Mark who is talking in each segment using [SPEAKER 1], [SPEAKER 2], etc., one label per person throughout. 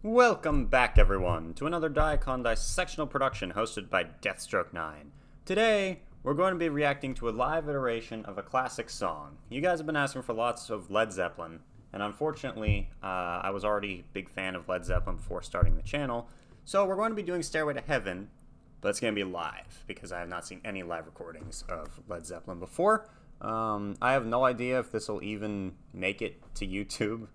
[SPEAKER 1] Welcome back, everyone, to another dicondissectional production hosted by Deathstroke9. Today, we're going to be reacting to a live iteration of a classic song. You guys have been asking for lots of Led Zeppelin, and unfortunately, I was already a big fan of Led Zeppelin before starting the channel, so we're going to be doing Stairway to Heaven, but it's going to be live, because I have not seen any live recordings of Led Zeppelin before. I have no idea if this will even make it to YouTube.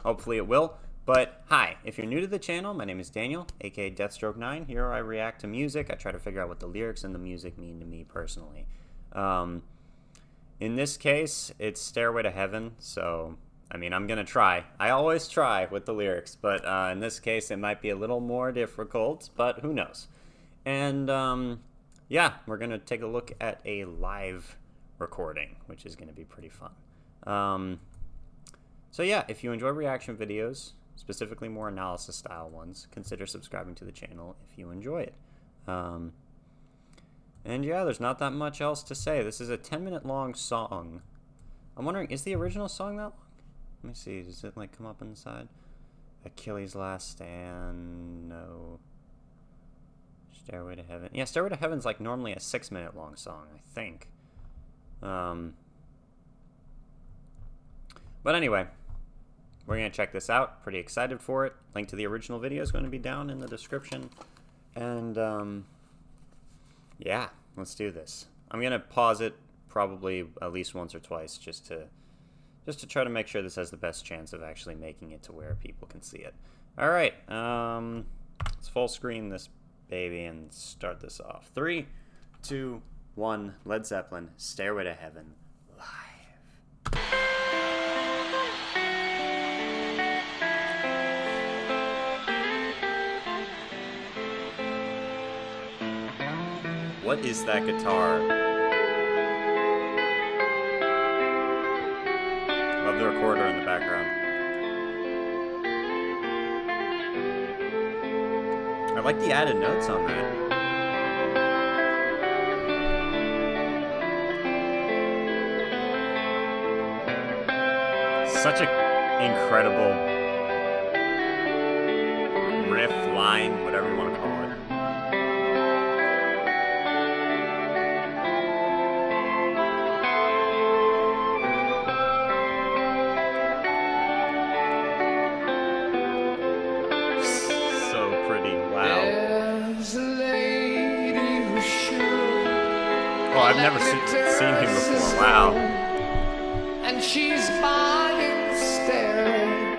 [SPEAKER 1] Hopefully it will. But hi, if you're new to the channel, my name is Daniel, aka Deathstroke9. Here I react to music. I try to figure out what the lyrics and the music mean to me personally. In this case, it's Stairway to Heaven, so, I mean, I'm going to try. I always try with the lyrics, but in this case, it might be a little more difficult, but who knows. And, yeah, we're going to take a look at a live recording, which is going to be pretty fun. So yeah, if you enjoy reaction videos, specifically more analysis style ones, consider subscribing to the channel if you enjoy it. And yeah, there's not that much else to say. This is a 10-minute long song. I'm wondering, is the original song that long? Let me see, does it like come up on the side? Achilles' Last Stand, no. Stairway to Heaven. Yeah, Stairway to Heaven's like normally a 6-minute long song, I think. But anyway, we're going to check this out. Pretty excited for it. Link to the original video is going to be down in the description. And, yeah, let's do this. I'm going to pause it probably at least once or twice just to try to make sure this has the best chance of actually making it to where people can see it. All right, let's full screen this baby and start this off. 3, 2, 1, Led Zeppelin, Stairway to Heaven, live. What is that guitar? Love the recorder in the background. I like the added notes on that. Such an incredible riff, line, whatever you want to call it. Oh, I've never seen him before. Wow.
[SPEAKER 2] And she's buying staring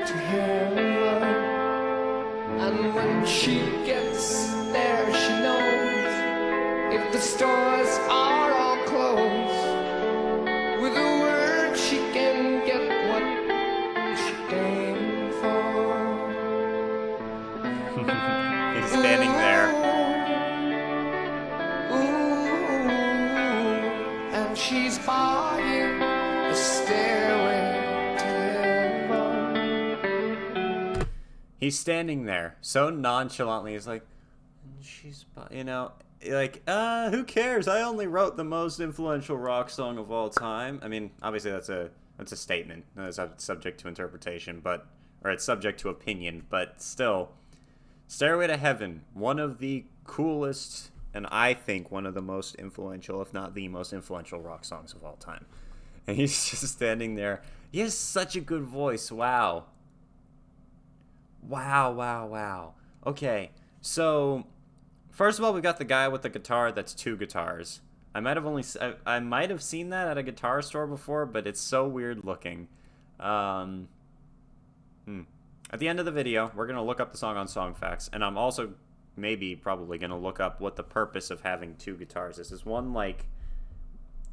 [SPEAKER 2] to heaven. And when she gets there, she knows if the stores are all closed, with a word she can get what she came for.
[SPEAKER 1] He's standing there.
[SPEAKER 2] She's buying a stairway to heaven.
[SPEAKER 1] He's standing there so nonchalantly. He's like, she's, you know, like, who cares? I only wrote the most influential rock song of all time. I mean, obviously that's a statement. That's subject to interpretation, or it's subject to opinion, but still, Stairway to Heaven, one of the coolest, and I think one of the most influential, if not the most influential rock songs of all time. And he's just standing there. He has such a good voice. Wow. Wow, wow, wow. Okay, so first of all, we got the guy with the guitar that's 2 guitars. I might have seen that at a guitar store before, but it's so weird looking. At the end of the video, we're going to look up the song on Songfacts, and I'm also probably going to look up what the purpose of having 2 guitars is. Is one, like,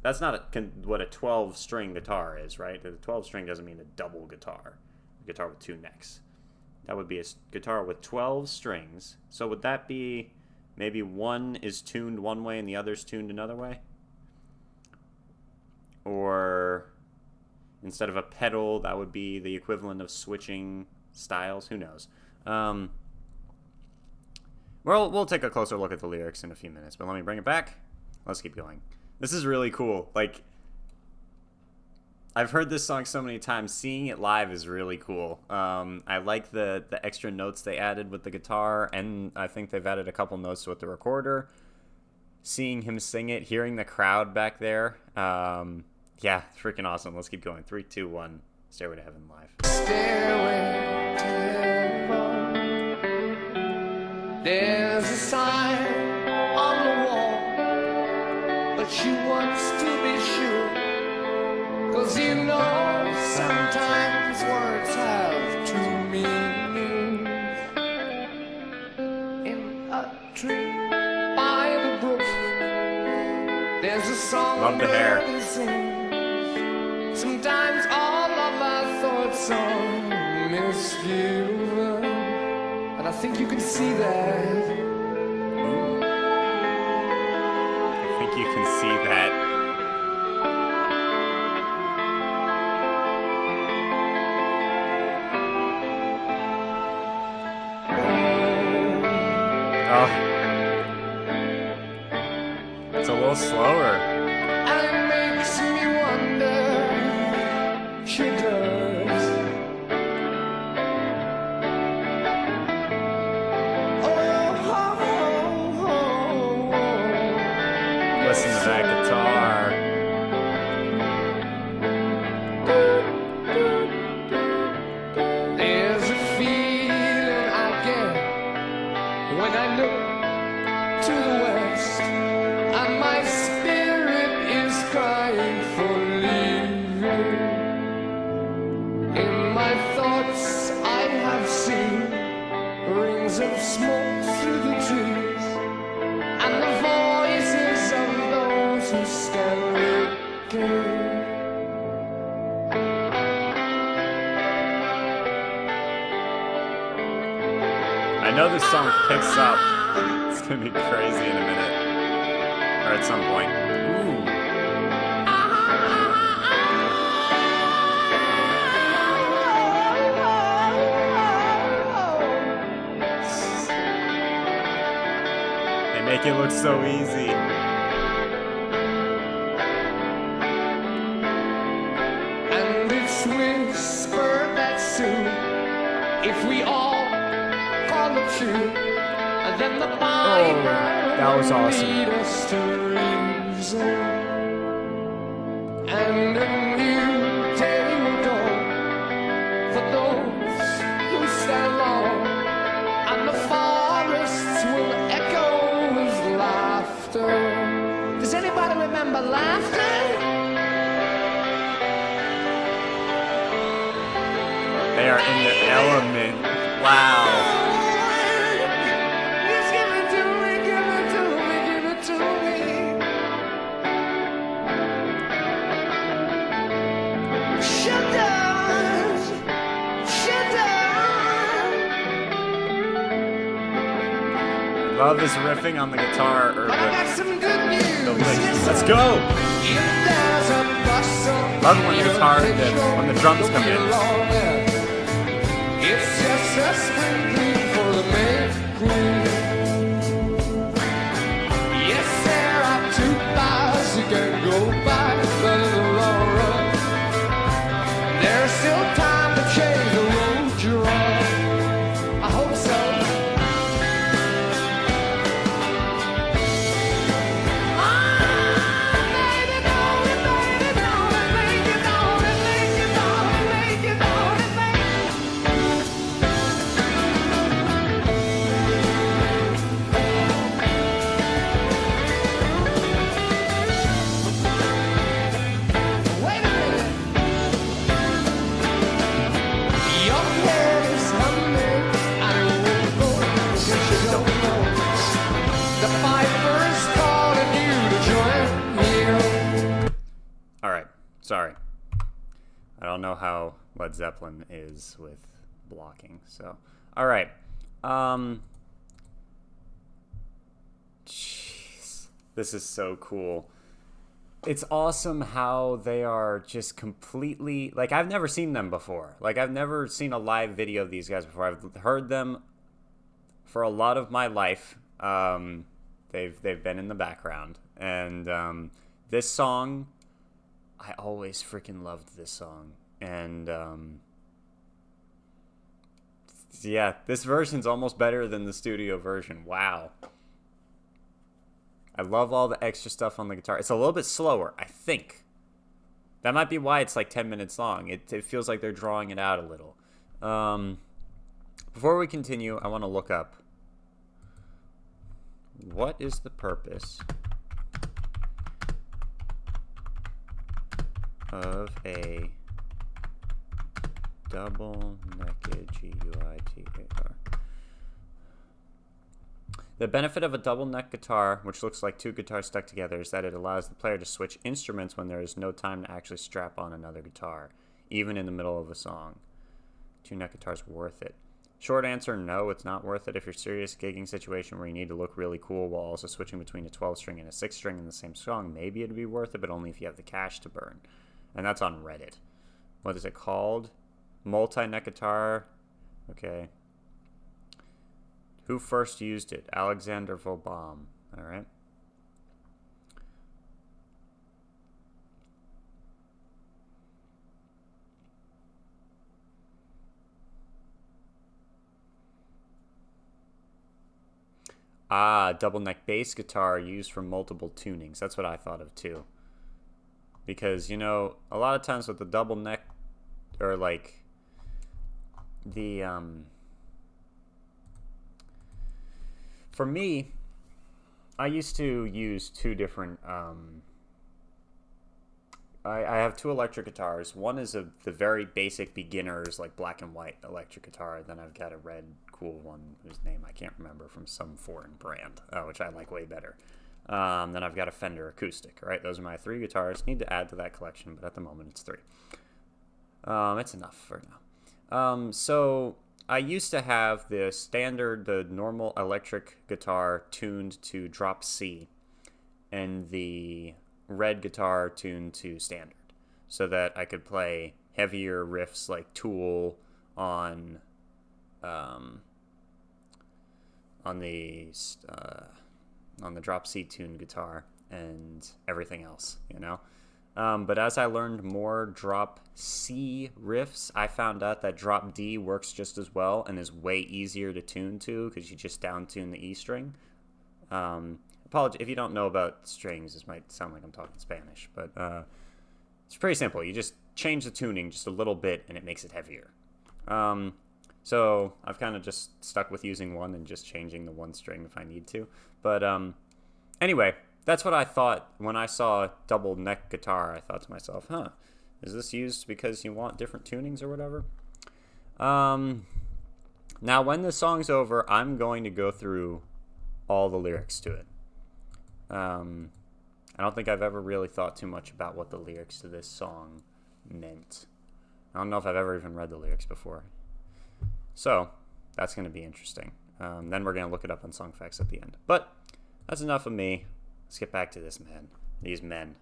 [SPEAKER 1] that's not what a 12-string guitar is, right? The 12-string doesn't mean a double guitar, a guitar with 2 necks. That would be a guitar with 12 strings. So would that be maybe one is tuned one way and the other's tuned another way? Or instead of a pedal, that would be the equivalent of switching styles? Who knows? We'll take a closer look at the lyrics in a few minutes, but let me bring it back. Let's keep going. This is really cool. Like, I've heard this song so many times. Seeing it live is really cool. I like the extra notes they added with the guitar, and I think they've added a couple notes with the recorder. Seeing him sing it, hearing the crowd back there. Yeah, freaking awesome. Let's keep going. 3, 2, 1. Stairway to Heaven live.
[SPEAKER 2] Stairway to heaven. There's a sign on the wall, but she wants to be sure. 'Cause you know sometimes words have two meanings. In a tree by the brook, there's a song
[SPEAKER 1] Love the hair.
[SPEAKER 2] that sings. Sometimes all of our thoughts are misgiven, and I think you can see that.
[SPEAKER 1] I think you can see that. Oh. It's a little slower.
[SPEAKER 2] And it makes me wonder, she does.
[SPEAKER 1] Listen to that guitar.
[SPEAKER 2] There's a feeling I get when I look to the west, and my spirit is crying for leaving. In my thoughts I have seen rings of smoke through the trees, and the voices of those who stand looking.
[SPEAKER 1] I know this song picks up. It's gonna be crazy in a minute. Or at some point. Ooh. They make it look so easy.
[SPEAKER 2] And it's whispered that soon, if we all call it true, then the Bible
[SPEAKER 1] that was awesome.
[SPEAKER 2] lead us to reason. And a new day will dawn for those who stand long, and the forests will echo with laughter. Does anybody remember laughter?
[SPEAKER 1] They are in their element. Wow.
[SPEAKER 2] Just give it to me, give it to me, give it to me. Shut down, shut down.
[SPEAKER 1] Love is riffing on the guitar or
[SPEAKER 2] But I got some good news.
[SPEAKER 1] the licks. Let's go.
[SPEAKER 2] If there's a bustle,
[SPEAKER 1] Love when the guitar, when the drums come in.
[SPEAKER 2] It's just a spring clean for the May Queen. Yes, there are 2 paths you can go by, but in the long run, there's still time to change the road you're on. I hope so. Baby, don't it, baby, don't it, make it, don't it, make it, don't it, make it, don't it, make it. Wait a minute. Your head is humming, and it won't go, 'cause you don't know. The piper is calling you to join him.
[SPEAKER 1] All right. Sorry. I don't know how Led Zeppelin is with blocking. So, all right. Jeez. This is so cool. It's awesome how they are just completely, like, I've never seen them before. Like, I've never seen a live video of these guys before. I've heard them for a lot of my life. They've been in the background, and this song, I always freaking loved this song. And, yeah, this version's almost better than the studio version. Wow. I love all the extra stuff on the guitar. It's a little bit slower, I think. That might be why it's like 10 minutes long. It feels like they're drawing it out a little. Before we continue, I want to look up what is the purpose of a double-necked G-U-I-T-A-R. The benefit of a double neck guitar, which looks like two guitars stuck together, is that it allows the player to switch instruments when there is no time to actually strap on another guitar, even in the middle of a song. Two neck guitars worth it. Short answer, no, it's not worth it. If you're serious gigging situation where you need to look really cool while also switching between a 12 string and a 6 string in the same song, maybe it'd be worth it, but only if you have the cash to burn. And that's on Reddit. What is it called? Multi-neck guitar. Okay. Who first used it? Alexander Vauban. All right. Double neck bass guitar used for multiple tunings. That's what I thought of too. Because, you know, a lot of times with the double neck, or like the, for me, I used to use two different, I have two electric guitars. One is the very basic beginner's, like, black and white electric guitar. Then I've got a red cool one whose name I can't remember, from some foreign brand, which I like way better. Then I've got a Fender acoustic, right? Those are my three guitars. Need to add to that collection, but at the moment it's three. It's enough for now. So I used to have the normal electric guitar tuned to drop C, and the red guitar tuned to standard, so that I could play heavier riffs like Tool on the drop C tuned guitar and everything else, you know. But as I learned more drop C riffs, I found out that drop D works just as well and is way easier to tune to because you just down tune the E string. Apologies if you don't know about strings. This might sound like I'm talking Spanish, but it's pretty simple. You just change the tuning just a little bit and it makes it heavier. So I've kind of just stuck with using one and just changing the one string if I need to. But anyway, that's what I thought when I saw double neck guitar. I thought to myself, is this used because you want different tunings or whatever? Now, when the song's over, I'm going to go through all the lyrics to it. I don't think I've ever really thought too much about what the lyrics to this song meant. I don't know if I've ever even read the lyrics before. So, that's going to be interesting. Then we're going to look it up on Song Facts at the end. But that's enough of me. Let's get back to this man. These men.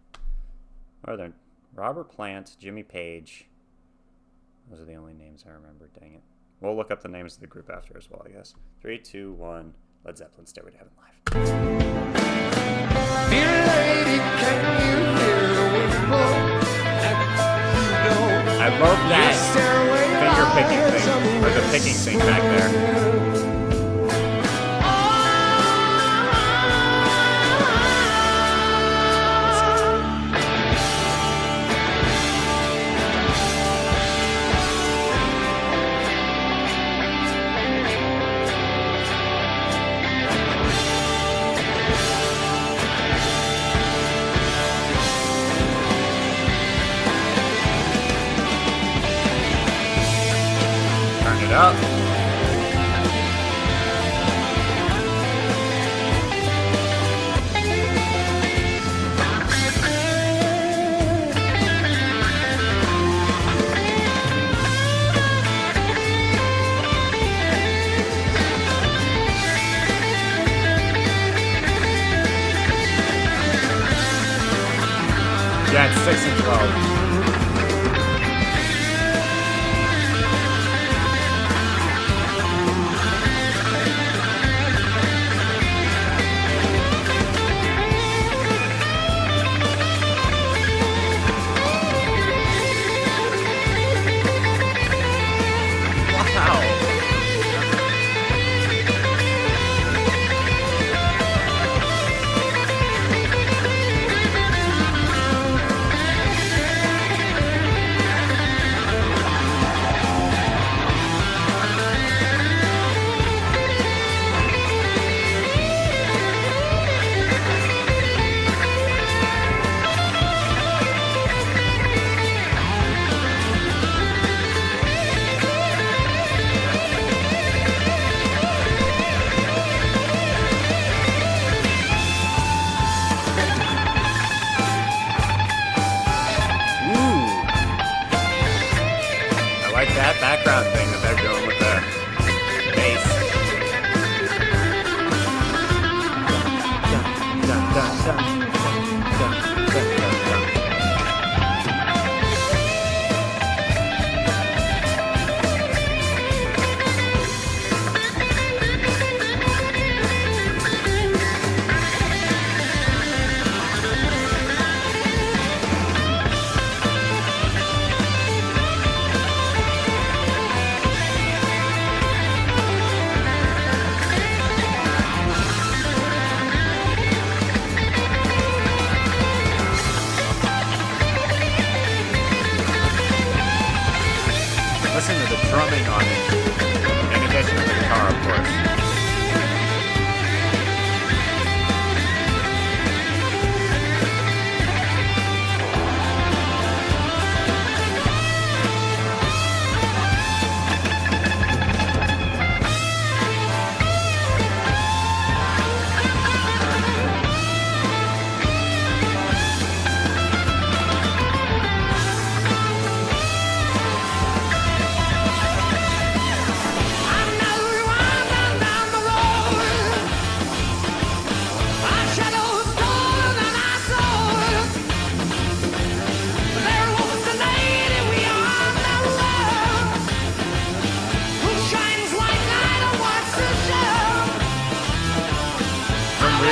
[SPEAKER 1] What are they? Robert Plant, Jimmy Page. Those are the only names I remember. Dang it. We'll look up the names of the group after as well, I guess. 3, 2, 1. Led Zeppelin, Stairway to Heaven live.
[SPEAKER 2] Dear lady, can you hear the wind blow?
[SPEAKER 1] I love that finger picking thing, or the picking thing back there. Turn it up. Yeah, it's 6 and 12.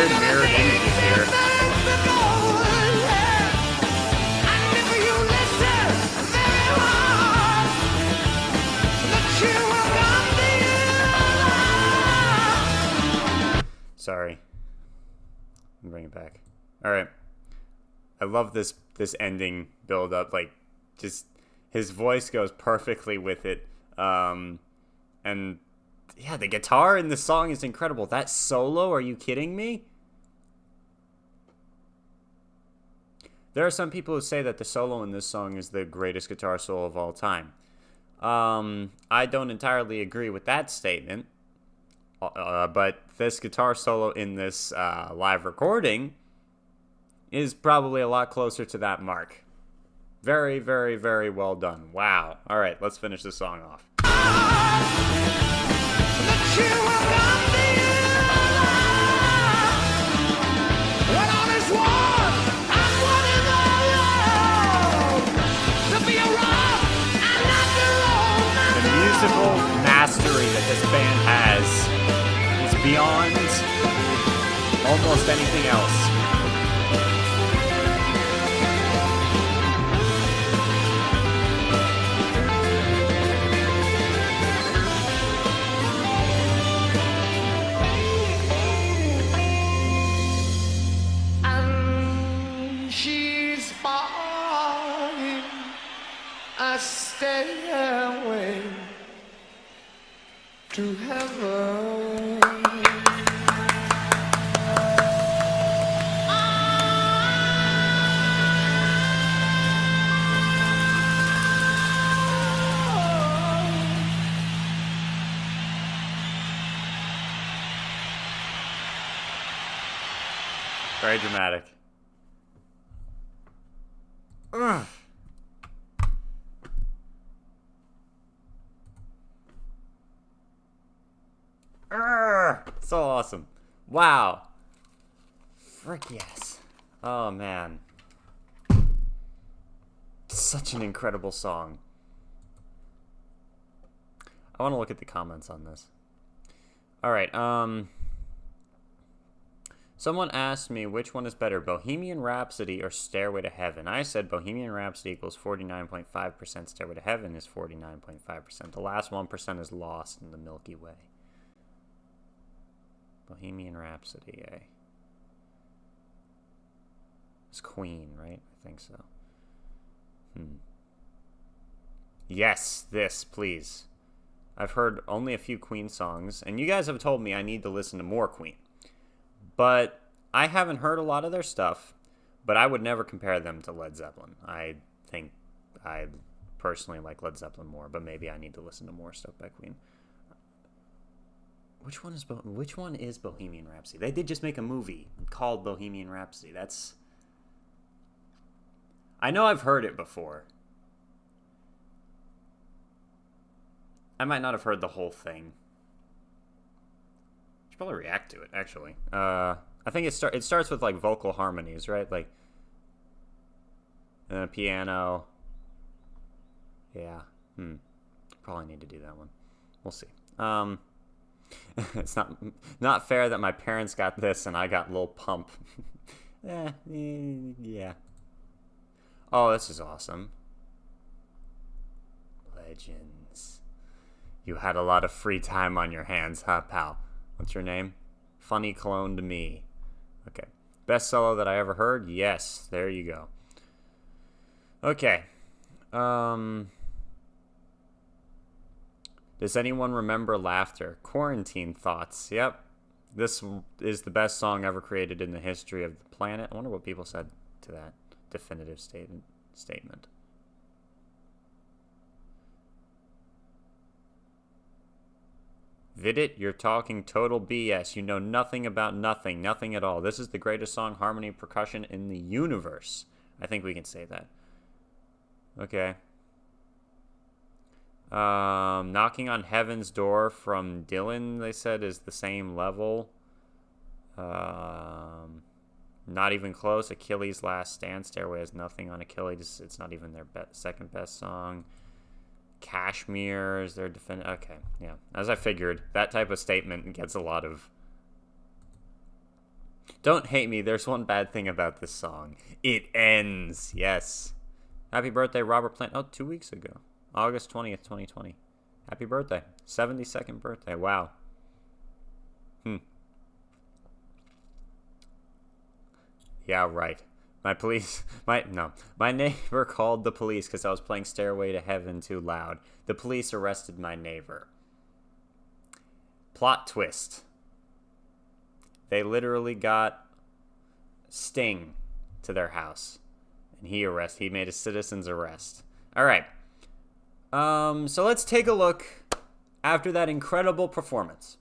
[SPEAKER 1] weird mirror images here. Sorry. Bring it back. All right. I love this ending build up. Like, just his voice goes perfectly with it. And yeah, the guitar in the song is incredible. That solo, are you kidding me? There are some people who say that the solo in this song is the greatest guitar solo of all time. I don't entirely agree with that statement. But this guitar solo in this live recording is probably a lot closer to that mark. Very, very, very well done. Wow. All right, let's finish this song off. The musical mastery that this band has is beyond almost anything else.
[SPEAKER 2] Stairway to heaven.
[SPEAKER 1] Very dramatic. Ugh. So awesome. Wow. Frick yes. Oh man. Such an incredible song. I want to look at the comments on this. Alright, someone asked me which one is better, Bohemian Rhapsody or Stairway to Heaven. I said Bohemian Rhapsody equals 49.5%, Stairway to Heaven is 49.5%. The last 1% is lost in the Milky Way. Bohemian Rhapsody, eh? It's Queen, right? I think so. Yes, this, please. I've heard only a few Queen songs, and you guys have told me I need to listen to more Queen. But I haven't heard a lot of their stuff, but I would never compare them to Led Zeppelin. I think I personally like Led Zeppelin more, but maybe I need to listen to more stuff by Queen. Which one is Bohemian Rhapsody? They did just make a movie called Bohemian Rhapsody. That's... I know I've heard it before. I might not have heard the whole thing. I should probably react to it, actually. I think it starts with, like, vocal harmonies, right? Like, and then a piano. Yeah. Probably need to do that one. We'll see. It's not fair that my parents got this and I got Lil Pump. Yeah. Oh, this is awesome. Legends. You had a lot of free time on your hands, huh, pal? What's your name? Funny clone to me. Okay. Best solo that I ever heard? Yes. There you go. Okay. Does anyone remember Laughter? Quarantine Thoughts. Yep. This is the best song ever created in the history of the planet. I wonder what people said to that definitive statement. Vidit, you're talking total BS. You know nothing about nothing. Nothing at all. This is the greatest song, harmony, percussion in the universe. I think we can say that. Okay. Knocking on Heaven's Door from Dylan, they said, is the same level. Not even close. Achilles' Last Stand. Stairway has nothing on Achilles. It's not even their second best song. Kashmir is their definitive. Okay, yeah. As I figured, that type of statement gets a lot of... Don't hate me. There's one bad thing about this song. It ends. Yes. Happy birthday, Robert Plant. Oh, 2 weeks ago. August 20th, 2020. Happy birthday. 72nd birthday. Wow. Yeah, right. My neighbor called the police because I was playing Stairway to Heaven too loud. The police arrested my neighbor. Plot twist. They literally got Sting to their house, and he made a citizen's arrest. All right. So let's take a look after that incredible performance.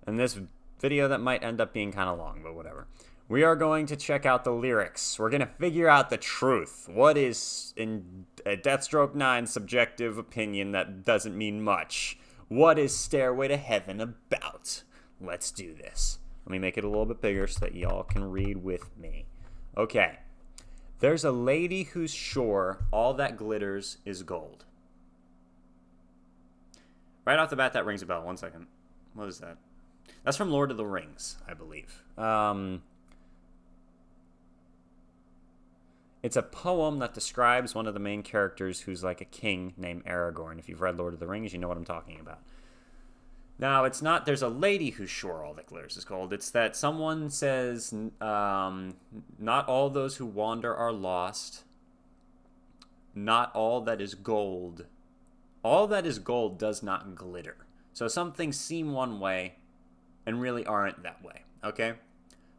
[SPEAKER 1] And this video that might end up being kind of long, but whatever. We are going to check out the lyrics. We're going to figure out the truth. What is, in a Deathstroke 9 subjective opinion that doesn't mean much? What is Stairway to Heaven about? Let's do this. Let me make it a little bit bigger so that y'all can read with me. Okay. There's a lady who's sure all that glitters is gold. Right off the bat, that rings a bell. 1 second. What is that? That's from Lord of the Rings, I believe. It's a poem that describes one of the main characters who's like a king named Aragorn. If you've read Lord of the Rings, you know what I'm talking about. Now, it's not there's a lady who's sure all that glitters is gold. It's that someone says, not all those who wander are lost. Not all that is gold. All that is gold does not glitter. So some things seem one way and really aren't that way, okay?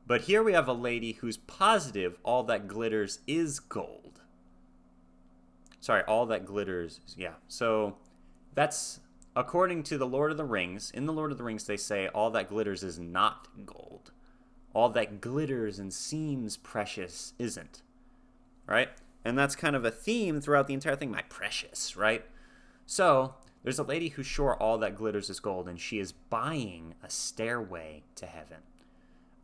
[SPEAKER 1] But here we have a lady who's positive all that glitters is gold. Sorry, all that glitters, yeah. So that's according to the Lord of the Rings. In the Lord of the Rings, they say all that glitters is not gold. All that glitters and seems precious isn't, right? And that's kind of a theme throughout the entire thing, my precious, right? So there's a lady who's sure all that glitters is gold, and she is buying a stairway to heaven.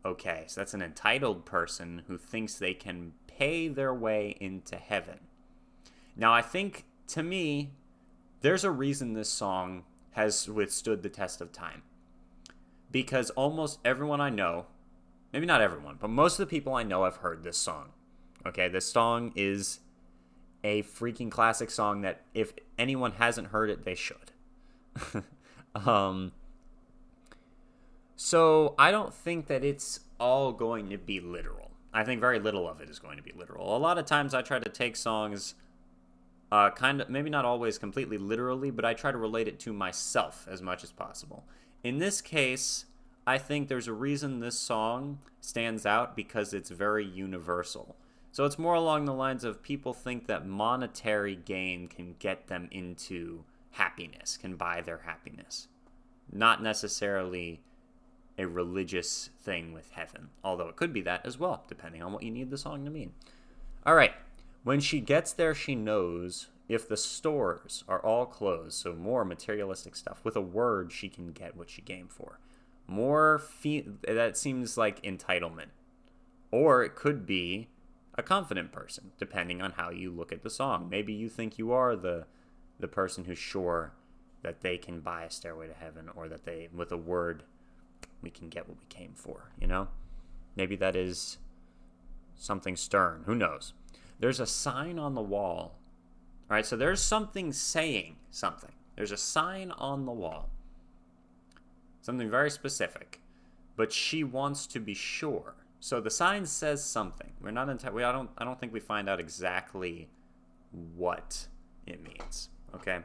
[SPEAKER 1] Okay, so that's an entitled person who thinks they can pay their way into heaven. Now, I think, to me, there's a reason this song has withstood the test of time. Because almost everyone I know, maybe not everyone, but most of the people I know have heard this song. Okay, this song is a freaking classic song that if anyone hasn't heard it, they should. So I don't think that it's all going to be literal. I think very little of it is going to be literal. A lot of times I try to take songs kind of, maybe not always completely literally, but I try to relate it to myself as much as possible. In this case, I think there's a reason this song stands out because it's very universal. So it's more along the lines of people think that monetary gain can get them into happiness, can buy their happiness. Not necessarily a religious thing with heaven, although it could be that as well, depending on what you need the song to mean. All right, when she gets there, she knows if the stores are all closed, so more materialistic stuff. With a word, she can get what she came for. That seems like entitlement. Or it could be a confident person, depending on how you look at the song. Maybe you think you are the person who's sure that they can buy a stairway to heaven, or that they, with a word, we can get what we came for, you know? Maybe that is something stern. Who knows? There's a sign on the wall. All right, so there's something saying something. There's a sign on the wall. Something very specific. But she wants to be sure. So the sign says something. I don't think we find out exactly what it means. Okay?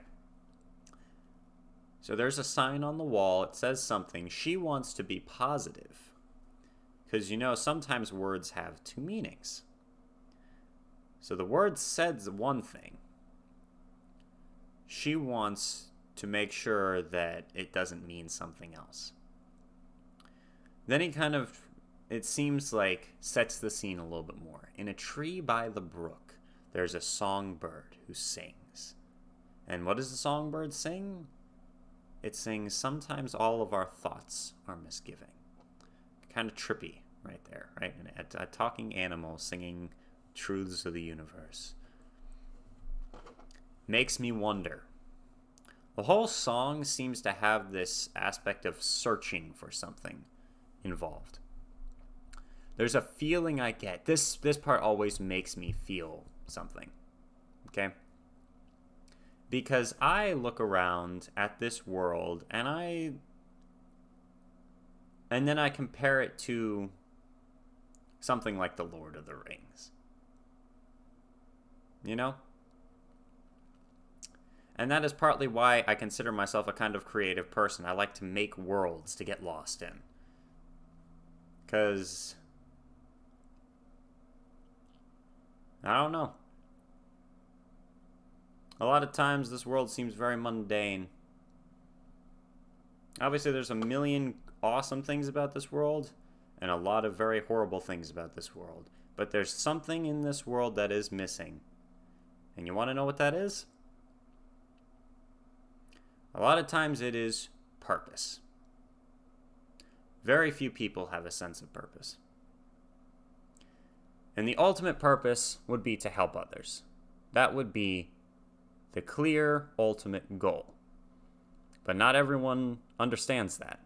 [SPEAKER 1] So there's a sign on the wall. It says something. She wants to be positive. Because, sometimes words have two meanings. So the word says one thing. She wants to make sure that it doesn't mean something else. Then he kind of, it seems like, sets the scene a little bit more. In a tree by the brook, there's a songbird who sings. And what does the songbird sing? It sings, sometimes all of our thoughts are misgiving. Kind of trippy right there, right? A talking animal singing truths of the universe. Makes me wonder. The whole song seems to have this aspect of searching for something involved. There's a feeling I get. This part always makes me feel something. Okay? Because I look around at this world and then I compare it to something like The Lord of the Rings. You know? And that is partly why I consider myself a kind of creative person. I like to make worlds to get lost in. Because I don't know. A lot of times this world seems very mundane. Obviously there's a million awesome things about this world and a lot of very horrible things about this world. But there's something in this world that is missing. And you want to know what that is? A lot of times it is purpose. Very few people have a sense of purpose. And the ultimate purpose would be to help others. That would be the clear ultimate goal. But not everyone understands that.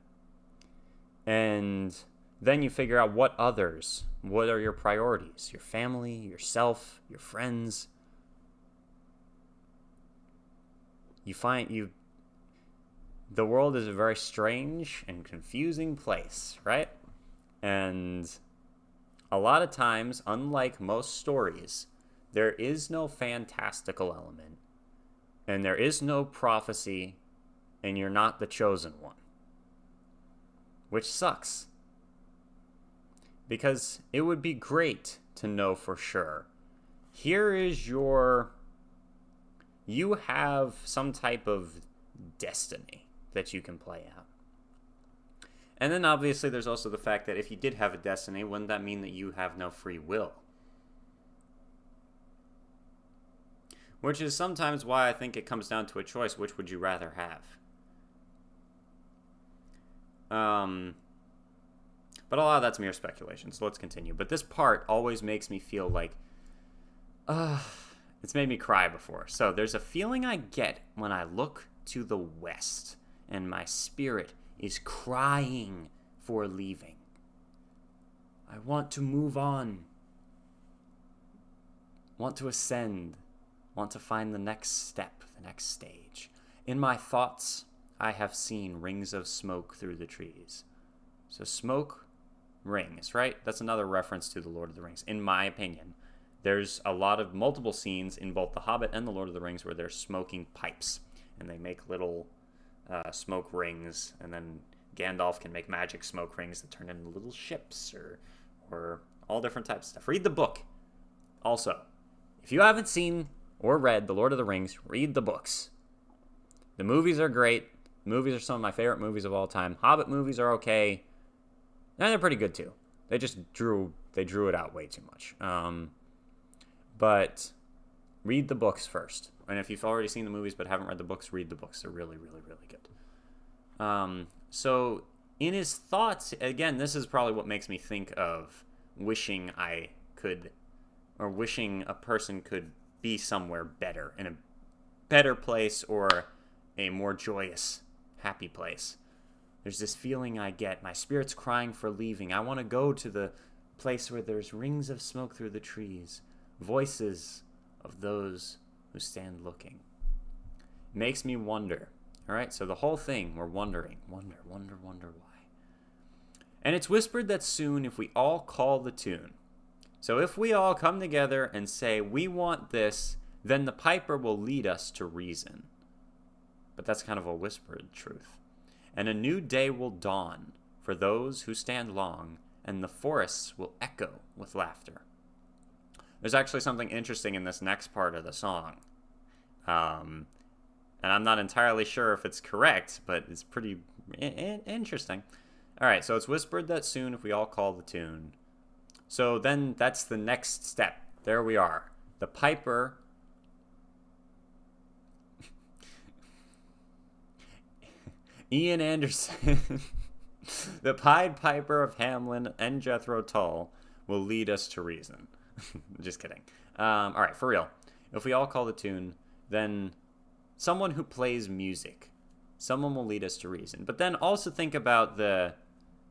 [SPEAKER 1] And then you figure out what are your priorities? Your family, yourself, your friends. The world is a very strange and confusing place, right? And a lot of times, unlike most stories, there is no fantastical element, and there is no prophecy, and you're not the chosen one. Which sucks. Because it would be great to know for sure. You have some type of destiny that you can play out. And then obviously there's also the fact that if you did have a destiny, wouldn't that mean that you have no free will? Which is sometimes why I think it comes down to a choice. Which would you rather have? But a lot of that's mere speculation, so let's continue. But this part always makes me feel like, it's made me cry before. So there's a feeling I get when I look to the west, and my spirit is crying for leaving. I want to move on. Want to ascend. Want to find the next step, the next stage. In my thoughts, I have seen rings of smoke through the trees. So smoke, rings, right? That's another reference to The Lord of the Rings, in my opinion. There's multiple scenes in both The Hobbit and The Lord of the Rings where they're smoking pipes, and they make little smoke rings, and then Gandalf can make magic smoke rings that turn into little ships or all different types of stuff. Read the book. Also, if you haven't seen or read The Lord of the Rings, read the books. The movies are great. The movies are some of my favorite movies of all time. Hobbit movies are okay. And they're pretty good too. They drew it out way too much. But read the books first. And if you've already seen the movies but haven't read the books, read the books. They're really, really, really good. So in his thoughts, again, this is probably what makes me think of wishing wishing a person could be somewhere better, in a better place or a more joyous, happy place. There's this feeling I get. My spirit's crying for leaving. I want to go to the place where there's rings of smoke through the trees, voices of those who stand looking. It makes me wonder. All right, so the whole thing, we're wondering. Wonder why. And it's whispered that soon, if we all call the tune. So if we all come together and say, we want this, then the piper will lead us to reason. But that's kind of a whispered truth. And a new day will dawn for those who stand long, and the forests will echo with laughter. There's actually something interesting in this next part of the song. And I'm not entirely sure if it's correct, but it's pretty interesting. All right, so it's whispered that soon if we all call the tune. So then that's the next step. There we are. The piper... Ian Anderson, the Pied Piper of Hamelin and Jethro Tull will lead us to reason. Just kidding. All right, for real. If we all call the tune, then someone who plays music, someone will lead us to reason. But then also think about the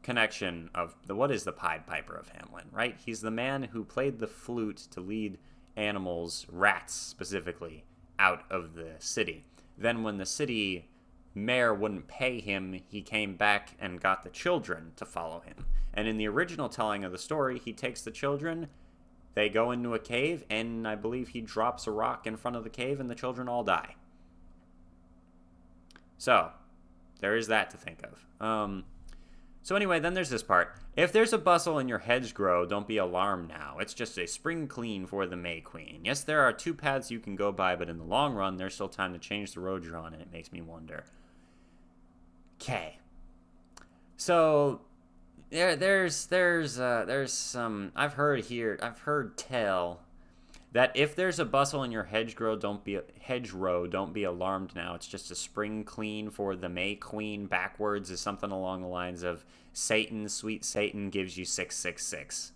[SPEAKER 1] connection of what is the Pied Piper of Hamelin, right? He's the man who played the flute to lead animals, rats specifically, out of the city. Then when the city mayor wouldn't pay him, he came back and got the children to follow him. And in the original telling of the story, he takes the children, they go into a cave, and I believe he drops a rock in front of the cave and the children all die. So, there is that to think of. So anyway, then there's this part. If there's a bustle in your hedgerow, don't be alarmed now. It's just a spring clean for the May Queen. Yes, there are 2 paths you can go by, but in the long run, there's still time to change the road you're on, and it makes me wonder. Okay. So there's some I've heard tell that if there's a bustle in your hedgerow, don't be alarmed now. It's just a spring clean for the May Queen. Backwards is something along the lines of Satan, sweet Satan, gives you 666.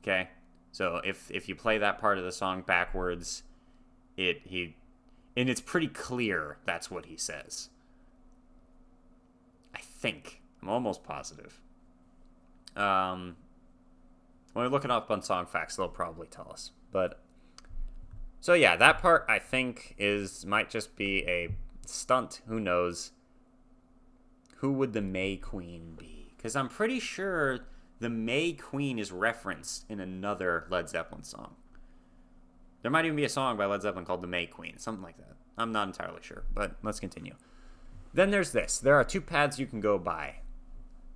[SPEAKER 1] Okay, so if you play that part of the song backwards, and it's pretty clear that's what he says. I think I'm almost positive. When we look it up on Song Facts, they'll probably tell us. But so yeah, that part I think might just be a stunt. Who knows? Who would the May Queen be? Because I'm pretty sure the May Queen is referenced in another Led Zeppelin song. There might even be a song by Led Zeppelin called The May Queen, something like that. I'm not entirely sure, but let's continue. Then there's this. There are 2 paths you can go by.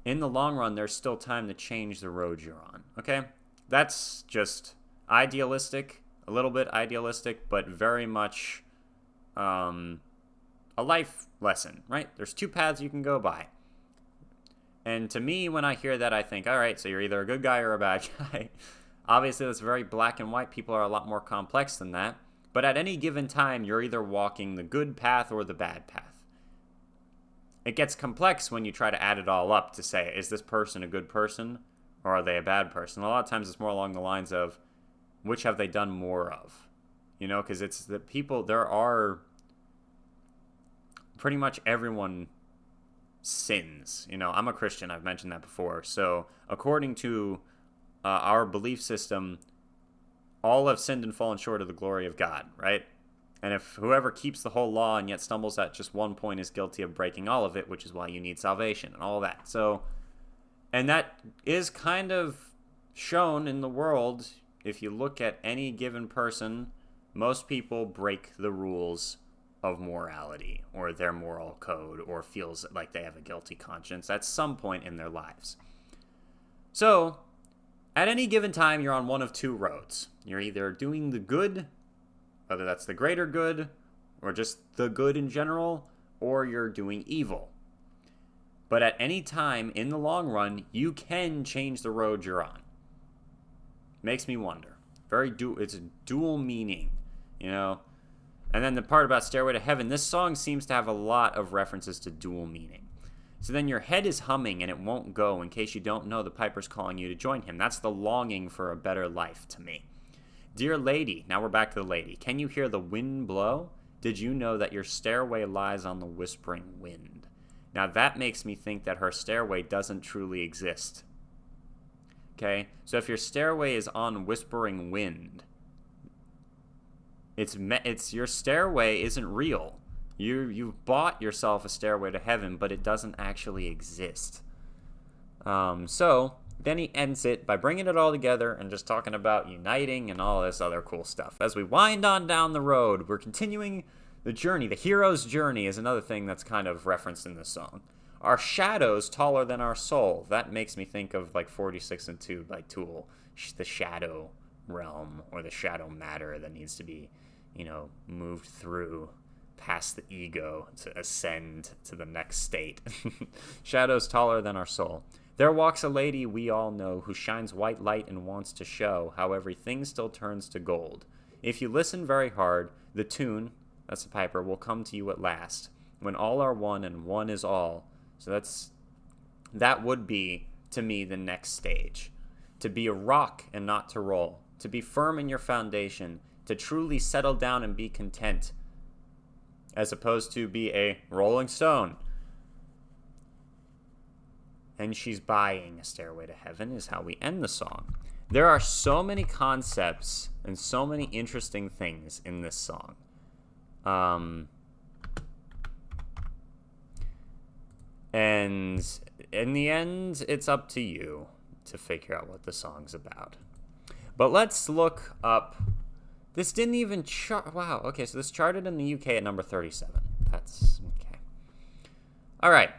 [SPEAKER 1] In the long run, there's still time to change the road you're on. Okay? That's just idealistic, a little bit idealistic, but very much a life lesson, right? There's 2 paths you can go by. And to me, when I hear that, I think, all right, so you're either a good guy or a bad guy. Obviously, that's very black and white. People are a lot more complex than that. But at any given time, you're either walking the good path or the bad path. It gets complex when you try to add it all up to say, is this person a good person or are they a bad person? A lot of times it's more along the lines of, which have they done more of? You know, because it's the people, there are pretty much everyone sins. You know, I'm a Christian, I've mentioned that before. So according to our belief system, all have sinned and fallen short of the glory of God, right? And if whoever keeps the whole law and yet stumbles at just one point is guilty of breaking all of it, which is why you need salvation and all that. So, and that is kind of shown in the world. If you look at any given person, most people break the rules of morality or their moral code or feels like they have a guilty conscience at some point in their lives. So, at any given time, you're on one of 2 roads. You're either doing the good, whether that's the greater good or just the good in general, or you're doing evil. But at any time in the long run, you can change the road you're on. Makes me wonder. It's a dual meaning, you know. And then the part about Stairway to Heaven, this song seems to have a lot of references to dual meaning. So then your head is humming and it won't go. In case you don't know, the piper's calling you to join him. That's the longing for a better life to me. Dear lady, now we're back to the lady. Can you hear the wind blow? Did you know that your stairway lies on the whispering wind? Now that makes me think that her stairway doesn't truly exist. Okay, so if your stairway is on whispering wind, it's your stairway isn't real. You've bought yourself a stairway to heaven, but it doesn't actually exist. So then he ends it by bringing it all together and just talking about uniting and all this other cool stuff. As we wind on down the road, we're continuing the journey. The hero's journey is another thing that's kind of referenced in this song. Our shadows taller than our soul. That makes me think of like 46 and 2 by Tool. The shadow realm or the shadow matter that needs to be, moved through past the ego to ascend to the next state. Shadows taller than our soul. There walks a lady we all know who shines white light and wants to show how everything still turns to gold. If you listen very hard, the tune, that's the piper, will come to you at last, when all are one and one is all. So that would be, to me, the next stage. To be a rock and not to roll. To be firm in your foundation. To truly settle down and be content. As opposed to be a rolling stone. and she's buying a Stairway to Heaven is how we end the song. There are so many concepts and so many interesting things in this song. And in the end, it's up to you to figure out what the song's about. But let's look up. This didn't even chart. Wow. Okay, so this charted in the UK at number 37. That's okay. All right.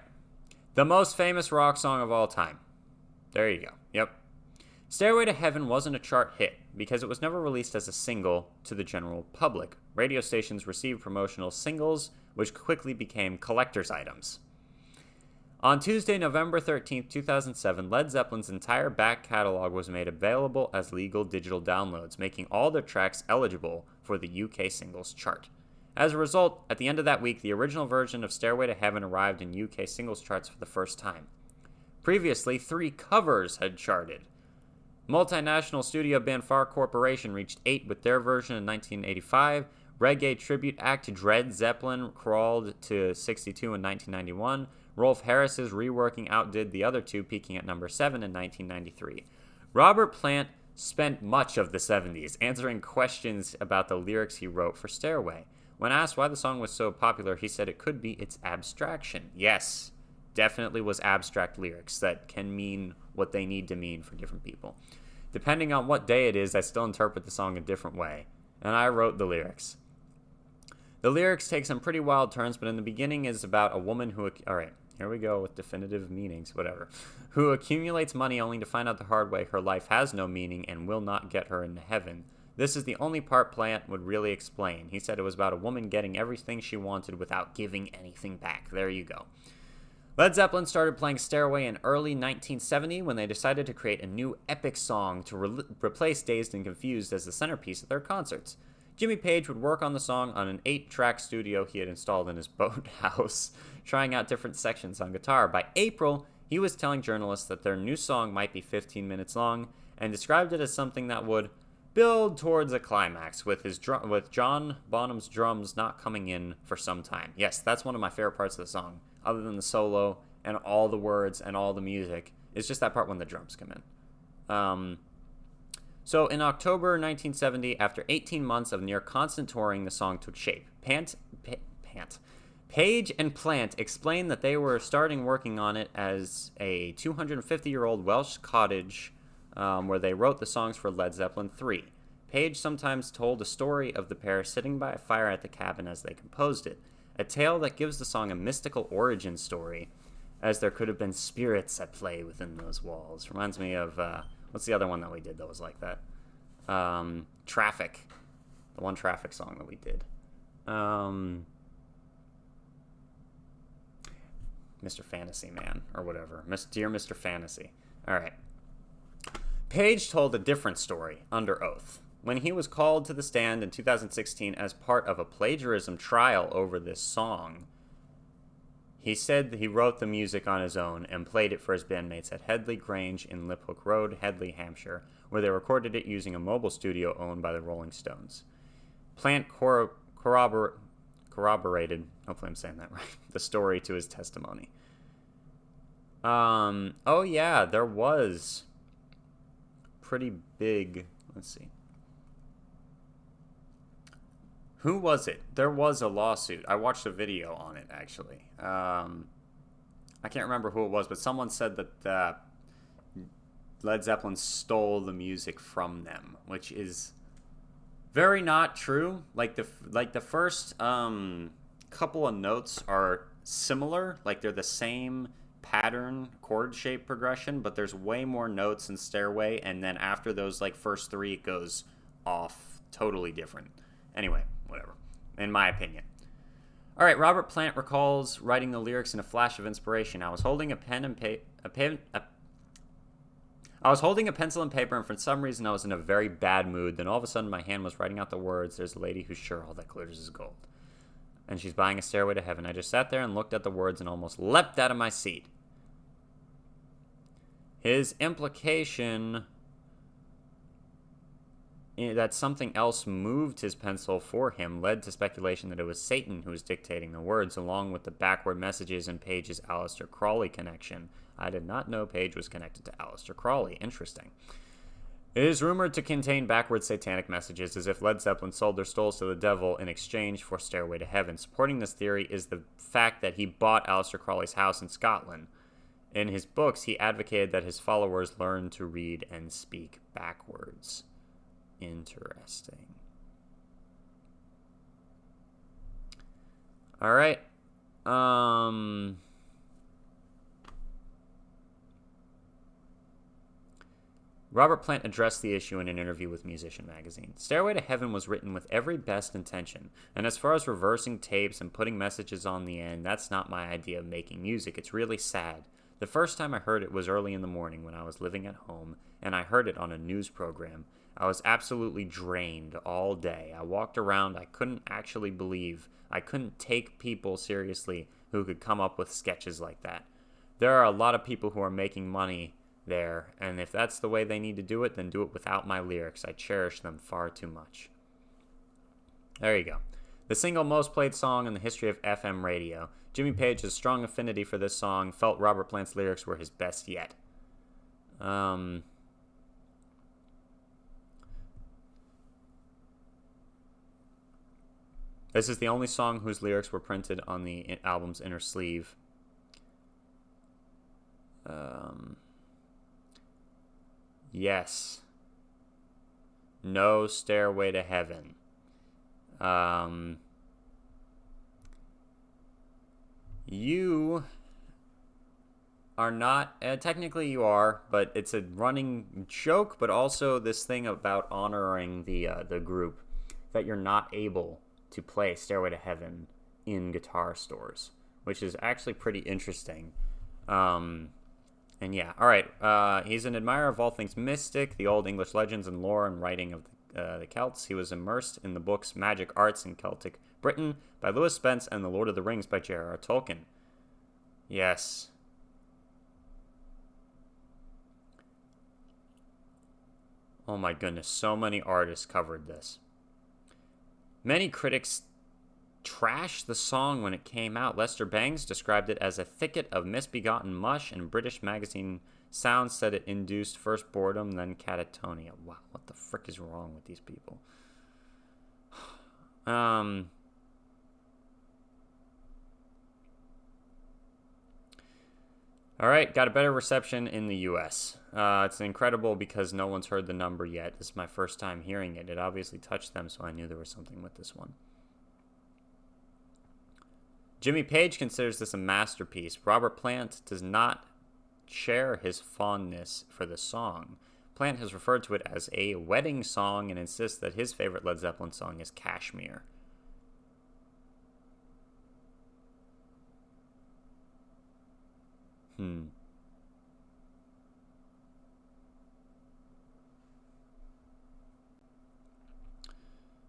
[SPEAKER 1] The most famous rock song of all time. There you go. Yep. Stairway to Heaven wasn't a chart hit because it was never released as a single to the general public. Radio stations received promotional singles, which quickly became collector's items. On Tuesday, November 13th, 2007, Led Zeppelin's entire back catalog was made available as legal digital downloads, making all their tracks eligible for the UK singles chart. As a result, at the end of that week, the original version of Stairway to Heaven arrived in UK singles charts for the first time. Previously, 3 covers had charted. Multinational studio band Far Corporation reached 8 with their version in 1985. Reggae tribute act Dread Zeppelin crawled to 62 in 1991. Rolf Harris's reworking outdid the other 2, peaking at number 7 in 1993. Robert Plant spent much of the 70s answering questions about the lyrics he wrote for Stairway. When asked why the song was so popular, he said it could be its abstraction. Yes, definitely was abstract lyrics that can mean what they need to mean for different people. Depending on what day it is, I still interpret the song a different way. And I wrote the lyrics. The lyrics take some pretty wild turns, but in the beginning is about a woman who... Alright, here we go with definitive meanings, whatever. Who accumulates money only to find out the hard way her life has no meaning and will not get her into heaven. This is the only part Plant would really explain. He said it was about a woman getting everything she wanted without giving anything back. There you go. Led Zeppelin started playing Stairway in early 1970 when they decided to create a new epic song to replace Dazed and Confused as the centerpiece of their concerts. Jimmy Page would work on the song on an 8-track studio he had installed in his boathouse, trying out different sections on guitar. By April, he was telling journalists that their new song might be 15 minutes long and described it as something that would build towards a climax with John Bonham's drums not coming in for some time. Yes, that's one of my favorite parts of the song, other than the solo and all the words and all the music. It's just that part when the drums come in. So in October 1970, after 18 months of near constant touring, the song took shape. Page and Plant explained that they were starting working on it as a 250-year-old Welsh cottage where they wrote the songs for Led Zeppelin 3. Page sometimes told a story of the pair sitting by a fire at the cabin as they composed it, a tale that gives the song a mystical origin story, as there could have been spirits at play within those walls. Reminds me of... what's the other one that we did that was like that? Traffic. The one Traffic song that we did. Mr. Fantasy Man, or whatever. Dear Mr. Fantasy. Alright. Page told a different story, under oath. When he was called to the stand in 2016 as part of a plagiarism trial over this song, he said that he wrote the music on his own and played it for his bandmates at Headley Grange in Liphook Road, Headley, Hampshire, where they recorded it using a mobile studio owned by the Rolling Stones. Plant corroborated, hopefully I'm saying that right, the story to his testimony. Oh yeah, there was pretty big, let's see. Who was it? There was a lawsuit. I watched a video on it, actually. I can't remember who it was, but someone said that Led Zeppelin stole the music from them, which is very not true. Like the first couple of notes are similar. Like they're the same pattern, chord shape progression, but there's way more notes in Stairway, and then after those first 3, it goes off totally different. Anyway, whatever, in my opinion. All right, Robert Plant recalls writing the lyrics in a flash of inspiration. I was holding a pencil and paper, and for some reason I was in a very bad mood. Then all of a sudden my hand was writing out the words, "There's a lady who's sure all that glitters is gold, and she's buying a stairway to heaven." I just sat there and looked at the words and almost leapt out of my seat. His implication that something else moved his pencil for him led to speculation that it was Satan who was dictating the words, along with the backward messages in Page's Aleister Crowley connection. I did not know Page was connected to Aleister Crowley. Interesting. It is rumored to contain backward satanic messages, as if Led Zeppelin sold their souls to the devil in exchange for Stairway to Heaven. Supporting this theory is the fact that he bought Aleister Crowley's house in Scotland. In his books, he advocated that his followers learn to read and speak backwards. Interesting. All right. Robert Plant addressed the issue in an interview with Musician magazine. Stairway to Heaven was written with every best intention, and as far as reversing tapes and putting messages on the end, that's not my idea of making music. It's really sad. The first time I heard it was early in the morning when I was living at home, and I heard it on a news program. I was absolutely drained all day. I walked around. I couldn't actually believe. I couldn't take people seriously who could come up with sketches like that. There are a lot of people who are making money there, and if that's the way they need to do it, then do it without my lyrics. I cherish them far too much. There you go. The single most played song in the history of FM radio. Jimmy Page's strong affinity for this song felt Robert Plant's lyrics were his best yet. This is the only song whose lyrics were printed on the album's inner sleeve. Yes. No Stairway to Heaven. You are not, technically you are, but it's a running joke, but also this thing about honoring the group, that you're not able to play Stairway to Heaven in guitar stores, which is actually pretty interesting. And yeah, all right. He's an admirer of all things mystic, the old English legends and lore and writing of the Celts. He was immersed in the books Magic Arts in Celtic Britain by Lewis Spence and The Lord of the Rings by J.R.R. Tolkien. Yes. Oh my goodness, so many artists covered this. Many critics trashed the song when it came out. Lester Bangs described it as a thicket of misbegotten mush, and British magazine Sound said it induced first boredom, then catatonia. Wow, what the frick is wrong with these people? All right, got a better reception in the U.S. It's incredible because no one's heard the number yet. This is my first time hearing it. It obviously touched them, so I knew there was something with this one. Jimmy Page considers this a masterpiece. Robert Plant does not share his fondness for the song. Plant has referred to it as a wedding song and insists that his favorite Led Zeppelin song is Kashmir.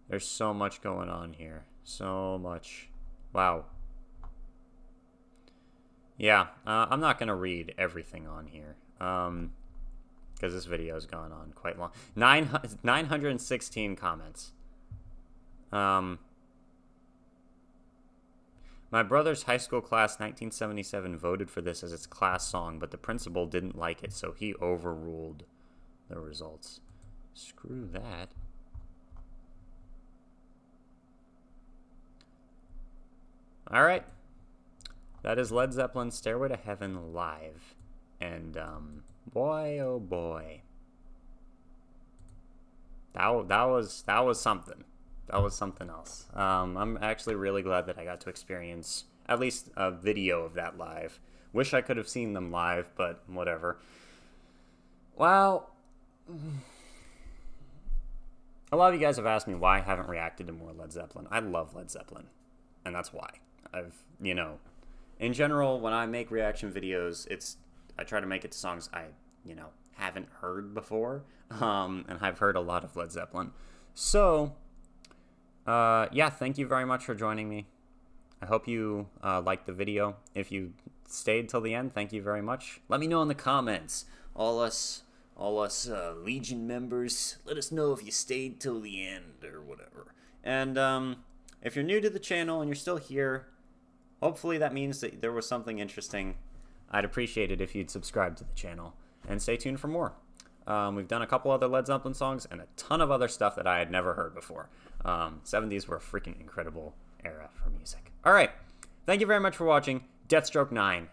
[SPEAKER 1] There's so much going on here. So much. Wow. Yeah, I'm not going to read everything on here, because this video has gone on quite long. 916 comments. My brother's high school class, 1977, voted for this as its class song, but the principal didn't like it, so he overruled the results. Screw that. All right. That is Led Zeppelin's Stairway to Heaven live. And, boy, oh boy. That was something. That was something else. I'm actually really glad that I got to experience at least a video of that live. Wish I could have seen them live, but whatever. Well, a lot of you guys have asked me why I haven't reacted to more Led Zeppelin. I love Led Zeppelin, and that's why. In general, when I make reaction videos, I try to make it to songs I, haven't heard before, and I've heard a lot of Led Zeppelin. So, yeah, thank you very much for joining me. I hope you liked the video. If you stayed till the end, thank you very much. Let me know in the comments. All us all us Legion members. Let us know if you stayed till the end or whatever. And if you're new to the channel and you're still here, hopefully that means that there was something interesting. I'd appreciate it if you'd subscribe to the channel and stay tuned for more. We've done a couple other Led Zeppelin songs and a ton of other stuff that I had never heard before. 70s were a freaking incredible era for music. All right. Thank you very much for watching. Deathstroke 9